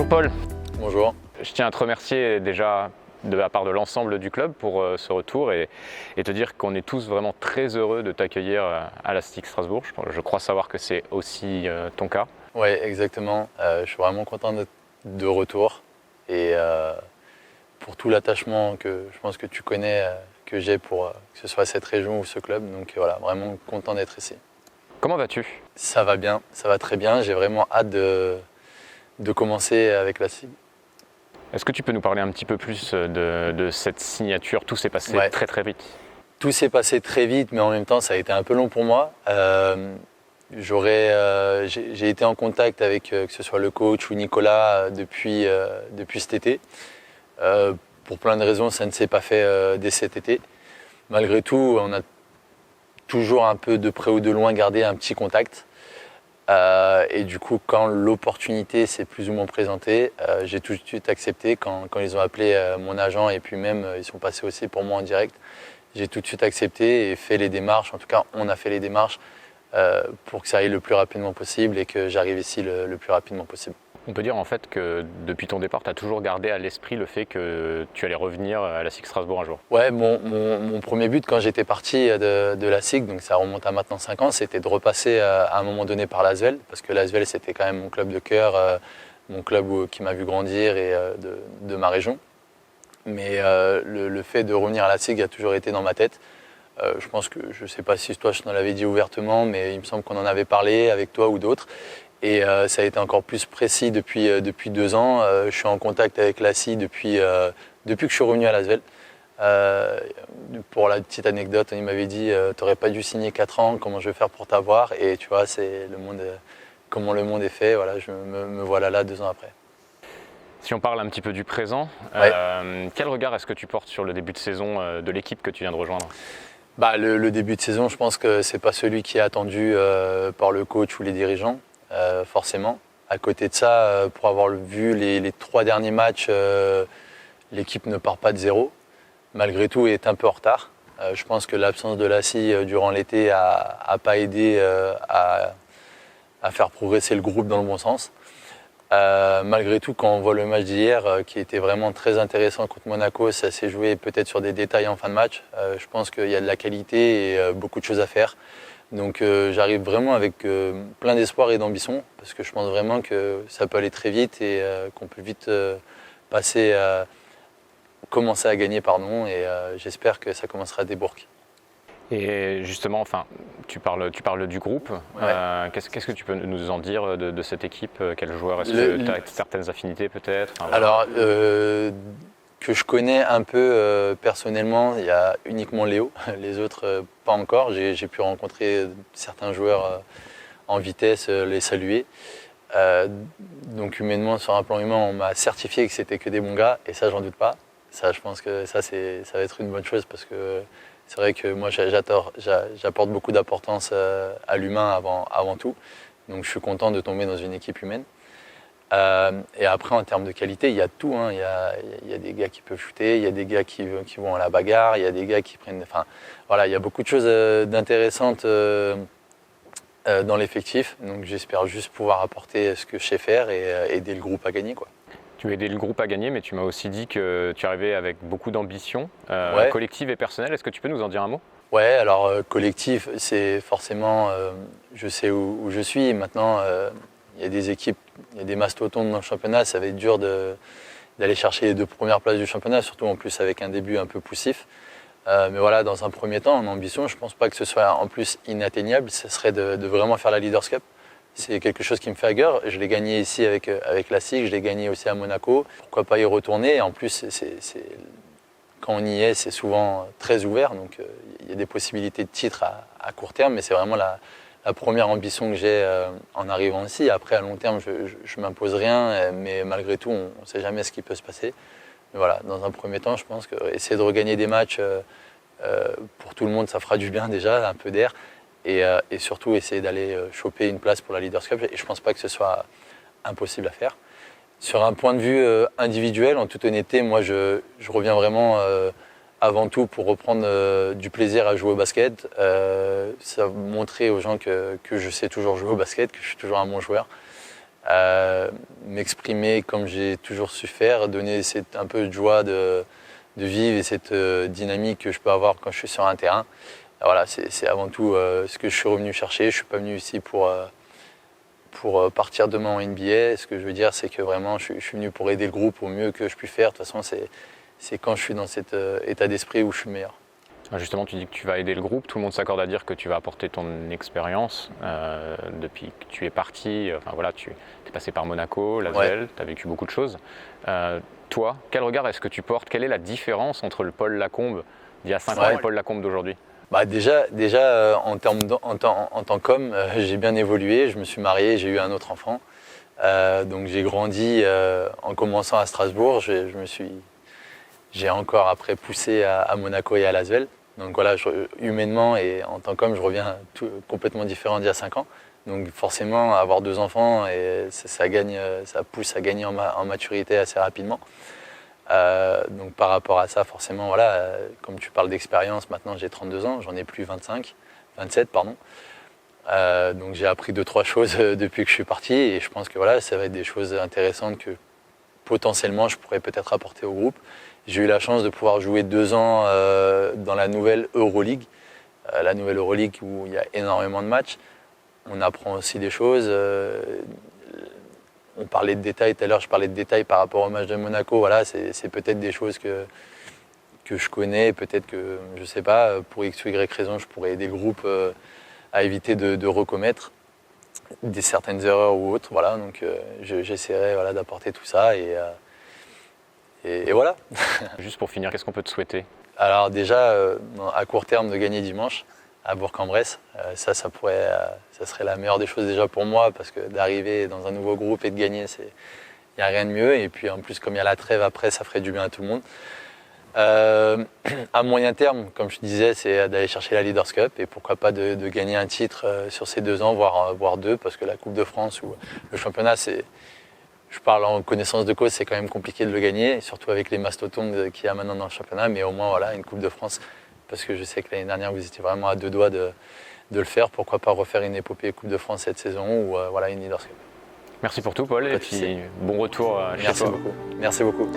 Bonjour Paul, Bonjour. je tiens à te remercier déjà de la part de l'ensemble du club pour ce retour et te dire qu'on est tous vraiment très heureux de t'accueillir à la STIC Strasbourg. Je crois savoir que c'est aussi ton cas. Oui, exactement. Je suis vraiment content d'être de retour et pour tout l'attachement que je pense que tu connais, que j'ai pour que ce soit cette région ou ce club. Donc voilà, vraiment content d'être ici. Comment vas-tu? Ça va bien, ça va très bien. J'ai vraiment hâte de commencer avec la SIG. Est-ce que tu peux nous parler un petit peu plus de cette signature? Tout s'est passé très très vite. Tout s'est passé très vite, mais en même temps, ça a été un peu long pour moi. J'ai été en contact avec que ce soit le coach ou Nicolas depuis cet été. Pour plein de raisons, ça ne s'est pas fait dès cet été. Malgré tout, on a toujours un peu de près ou de loin gardé un petit contact. Et du coup, quand l'opportunité s'est plus ou moins présentée, j'ai tout de suite accepté. Quand ils ont appelé mon agent et puis même ils sont passés aussi pour moi en direct, j'ai tout de suite accepté et fait les démarches. En tout cas, on a fait les démarches pour que ça aille le plus rapidement possible et que j'arrive ici le plus rapidement possible. On peut dire en fait que depuis ton départ, tu as toujours gardé à l'esprit le fait que tu allais revenir à la SIG Strasbourg un jour. Ouais, mon premier but quand j'étais parti de la SIG, donc ça remonte à maintenant 5 ans, c'était de repasser à un moment donné par l'Asvel, parce que l'Asvel c'était quand même mon club de cœur, mon club qui m'a vu grandir et de ma région. Mais le fait de revenir à la SIG a toujours été dans ma tête. Je pense que, je ne sais pas si toi je t'en l'avais dit ouvertement, mais il me semble qu'on en avait parlé avec toi ou d'autres. Et ça a été encore plus précis depuis 2 ans. Je suis en contact avec la SI depuis que je suis revenu à l'Asvel. Pour la petite anecdote, il m'avait dit tu n'aurais pas dû signer 4 ans, comment je vais faire pour t'avoir? Et tu vois, c'est le monde, comment le monde est fait. Voilà, je me voilà là 2 ans après. Si on parle un petit peu du présent, quel regard est-ce que tu portes sur le début de saison de l'équipe que tu viens de rejoindre? Le début de saison, je pense que c'est pas celui qui est attendu par le coach ou les dirigeants, forcément. À côté de ça, pour avoir vu les 3 derniers matchs, l'équipe ne part pas de zéro. Malgré tout, elle est un peu en retard. Je pense que l'absence de Lassie durant l'été n'a pas aidé à faire progresser le groupe dans le bon sens. Malgré tout, quand on voit le match d'hier, qui était vraiment très intéressant contre Monaco, ça s'est joué peut-être sur des détails en fin de match. Je pense qu'il y a de la qualité et beaucoup de choses à faire. Donc j'arrive vraiment avec plein d'espoir et d'ambition, parce que je pense vraiment que ça peut aller très vite et qu'on peut vite commencer à gagner, et j'espère que ça commencera à débourquer. Et justement, enfin, tu parles du groupe. Ouais. Qu'est-ce que tu peux nous en dire de cette équipe? Quels joueurs? Est-ce que tu as certaines affinités peut-être? Alors, que je connais un peu personnellement, il y a uniquement Léo, les autres pas encore. J'ai pu rencontrer certains joueurs en vitesse, les saluer. Donc humainement, sur un plan humain, on m'a certifié que c'était que des bons gars, et ça, j'en doute pas. Ça, je pense que ça va être une bonne chose, parce que c'est vrai que moi, j'apporte beaucoup d'importance à l'humain avant tout. Donc je suis content de tomber dans une équipe humaine. Et après, en termes de qualité, il y a tout. Hein. Il y a des gars qui peuvent shooter, il y a des gars qui vont à la bagarre, il y a des gars qui prennent... Enfin, voilà, il y a beaucoup de choses d'intéressantes dans l'effectif. Donc j'espère juste pouvoir apporter ce que je sais faire et aider le groupe à gagner, quoi. Tu as aidé le groupe à gagner, mais tu m'as aussi dit que tu arrivais avec beaucoup d'ambition, collective et personnelle. Est-ce que tu peux nous en dire un mot? Ouais, alors collectif, c'est forcément... je sais où je suis. Maintenant, il y a des équipes, il y a des mastodontes dans le championnat. Ça va être dur d'aller chercher les 2 premières places du championnat, surtout en plus avec un début un peu poussif. Mais voilà, dans un premier temps, en ambition, je ne pense pas que ce soit en plus inatteignable. Ce serait de vraiment faire la Leaders Cup. C'est quelque chose qui me fait à cœur. Je l'ai gagné ici avec la SIG, je l'ai gagné aussi à Monaco. Pourquoi pas y retourner? Et en plus, quand on y est, c'est souvent très ouvert. Donc il y a des possibilités de titre à court terme, mais c'est vraiment la première ambition que j'ai en arrivant ici. Après, à long terme, je ne m'impose rien, mais malgré tout, on ne sait jamais ce qui peut se passer. Mais voilà, dans un premier temps, je pense qu'essayer de regagner des matchs pour tout le monde, ça fera du bien déjà, un peu d'air. Et surtout essayer d'aller choper une place pour la Leaders Cup. Et je ne pense pas que ce soit impossible à faire. Sur un point de vue individuel, en toute honnêteté, moi je reviens vraiment avant tout pour reprendre du plaisir à jouer au basket. Ça montrer aux gens que je sais toujours jouer au basket, que je suis toujours un bon joueur. m'exprimer comme j'ai toujours su faire, donner un peu de joie de vivre et cette dynamique que je peux avoir quand je suis sur un terrain. Voilà, c'est avant tout ce que je suis revenu chercher. Je ne suis pas venu ici pour partir demain en NBA. Ce que je veux dire, c'est que vraiment, je suis venu pour aider le groupe au mieux que je puis faire. De toute façon, c'est quand je suis dans cet état d'esprit où je suis le meilleur. Justement, tu dis que tu vas aider le groupe. Tout le monde s'accorde à dire que tu vas apporter ton expérience depuis que tu es parti. Enfin voilà, tu es passé par Monaco, Lasvel, tu as vécu beaucoup de choses. Toi, quel regard est-ce que tu portes? Quelle est la différence entre le Paul Lacombe d'il y a 5 ans et le Paul Lacombe d'aujourd'hui? Déjà en tant qu'homme, j'ai bien évolué. Je me suis marié, j'ai eu un autre enfant. Donc j'ai grandi en commençant à Strasbourg. J'ai encore après poussé à Monaco et à Lasvel. Donc voilà, humainement et en tant qu'homme, je reviens complètement différent d'il y a 5 ans. Donc forcément, avoir 2 enfants, et ça pousse à gagner en maturité assez rapidement. Donc par rapport à ça, forcément, voilà, comme tu parles d'expérience, maintenant j'ai 32 ans, j'en ai plus 27 pardon. Donc j'ai appris 2-3 choses depuis que je suis parti et je pense que voilà, ça va être des choses intéressantes que potentiellement je pourrais peut-être apporter au groupe. J'ai eu la chance de pouvoir jouer 2 ans dans la nouvelle Euroleague, où il y a énormément de matchs. On apprend aussi des choses. On parlait de détails tout à l'heure, je parlais de détails par rapport au match de Monaco. Voilà, c'est peut-être des choses que je connais, peut-être que, je ne sais pas, pour X ou Y raison, je pourrais aider le groupe à éviter de recommettre certaines erreurs ou autres. Voilà, donc j'essaierai d'apporter tout ça et voilà. Juste pour finir, qu'est-ce qu'on peut te souhaiter? Alors déjà, à court terme, de gagner dimanche à Bourg-en-Bresse. Ça serait la meilleure des choses déjà pour moi, parce que d'arriver dans un nouveau groupe et de gagner, il n'y a rien de mieux. Et puis en plus, comme il y a la trêve après, ça ferait du bien à tout le monde. À moyen terme, comme je disais, c'est d'aller chercher la Leaders Cup et pourquoi pas de gagner un titre sur ces 2 ans, voire 2, parce que la Coupe de France ou le championnat, je parle en connaissance de cause, c'est quand même compliqué de le gagner, surtout avec les mastodontes qu'il y a maintenant dans le championnat, mais au moins voilà, une Coupe de France, parce que je sais que l'année dernière vous étiez vraiment à 2 doigts de le faire. Pourquoi pas refaire une épopée Coupe de France cette saison ou voilà, une Leaders Cup. Merci pour tout, Paul, et puis bon retour chez toi. Merci beaucoup.